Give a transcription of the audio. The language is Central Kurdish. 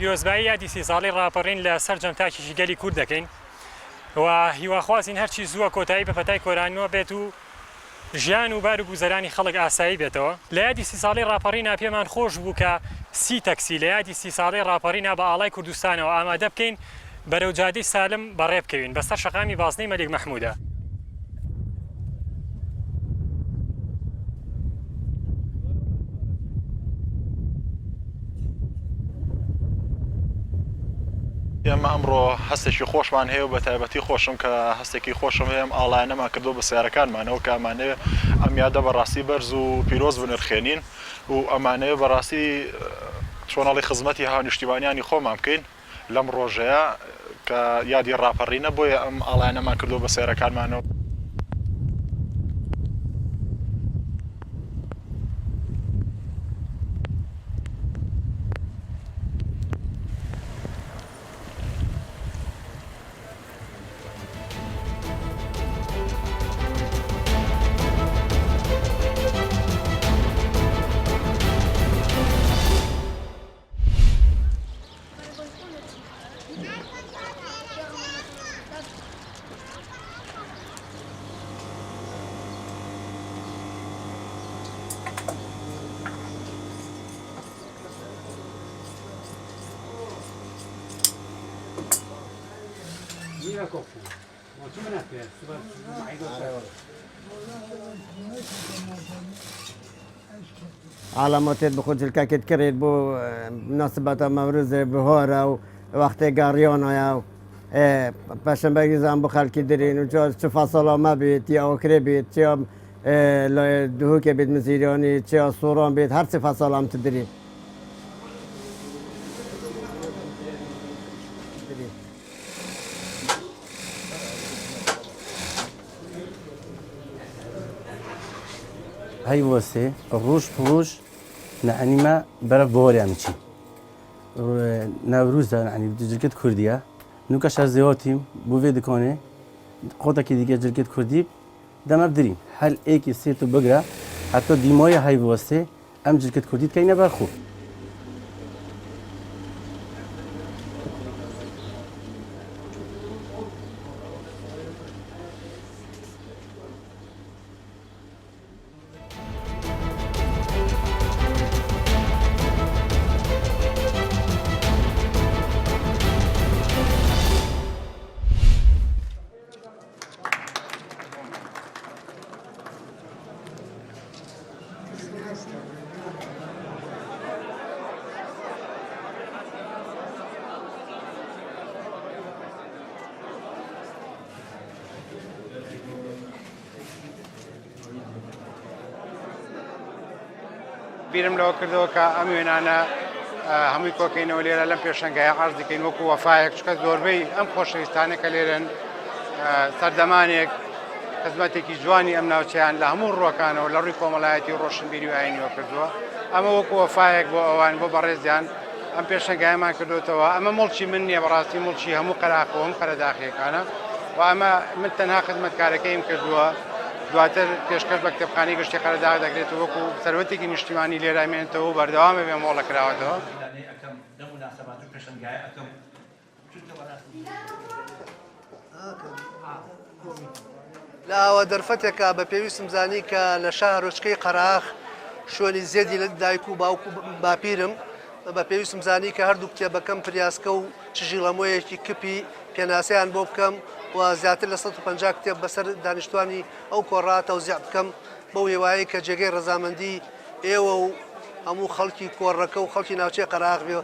پیرۆزبایی یادی 30 ساڵی ڕاپەڕین لە سەر جەمتاکیشی گەلی کورد دەکەین و هیواخوازین هەرچی زووە کۆتایی بە پەتای کۆرانەوە بێت و ژیان و بار و گوزەرانی خەڵک ئاسایی بێتەوە. لە یادی 30 ساڵی ڕاپەڕینا پێمان خۆش بوو کە 30 تەکسی لە یادی 30 ساڵی ڕاپەڕینا بە ئاڵای کوردستانەوە ئامادە بکەین بەرەو جادەی سالم بەڕێ بکەوین بەسەر شەقامی بازنەی مەلیک مەحموودە. ئێمە ئەمڕۆ هەستێکی خۆشمان هەیە و بە تایبەتی خۆشم کە هەستێکی خۆشم هەیەم ئاڵایەنەمان کردو بە سیارەکانمانەوە کە ئەمانەیە ئەم یادە بەڕاستی بەرز و پیرۆز بنرخێنین و ئەمانەیە بەڕاستی چۆنەڵی خزمەتی هاونیشتیوانیانی خۆمان بکەین لەم ڕۆژەیە کە یادی ڕاپەڕینە بۆیە ئەم ئاڵایەنەمان کردو بە سیارەکانمانەوە. علاماتێت بە خۆجلکەکێت کرێت بۆ مناسبەتە مەورزێ بهۆرە و وەختێ گاڕیۆنەیە و پەشەمبەری زان بۆ خەڵکی درێن و چ فەسەڵامە بێت یا ئەوکرێ بێت چ دووکێ بێت مزیرانی چ سوڕۆن بێت هەرچی فەسەڵام درێن. هاي واسه روش بروش يعني ما برا بوري عمشي نوروز يعني جركت كردية نوكاش زيوتيم بوفيد كونه قطع كده جركت كردي ده ما بدرين هل ايكي سيرتو بقرا حتى ديمايا هاي واسه ام جركت كردي كاينه برخو بیرم لەوە کردەوە کە ئەم وێنانە هەمووی کۆکەینەوە لێرە لەم پێشەنگایە عەرز دەکەین وەکو وەفایەک چکە زۆربەی ئەم خۆشەویستانە کە لێرەن سەردەمانێک خزمەتێکی جوانی ئەم ناوچەیان لە هەموو ڕۆکانەوە لە ڕووی کۆمەڵایەتی و ڕۆشنبیری و ئاینیوە کردووە. ئەمە وەکو وەفایەک بۆ ئەوان بۆ بەڕێزیان ئەم پێشەنگایەمان کردوتەوە. ئەمە مڵکی من نییە بەڕاستی مڵکی هەموو قەراقەوە هەم قەرەداخیەکانە و ئەمە من تەنها خزمەتکارەکەیم کردووە. دواتر پێشکەش بە کتێبخانەی گشتی قەرەداغ دەکرێت وەکو سەرۆتێکی نیشتیمانی لێرامێنێتەوە و بەردەوامە بێ مۆڵە کراوەتەوە. لە ئەوە دەرفەتێکە بە پێویستم زانی کە لە شارۆچکەی قەراغ شوێنی زێدی لە دایک و باوک و باپیرم بە پێویستم زانی کە هەردوو کتێبەکەم پریاسکە و چژیڵەمۆیەکی کپی پێناسەیان بۆ بکەم و زیاتر لە 150 کتێب بەسەر دانیشتوانی ئەو کۆڕات تەوزیع بکەم بەو هێوایی کە جێگەی ڕەزامەندی ئێوە و هەموو خەڵکی کۆڕەکە و خەڵکی ناوچەی قەراغ بێ.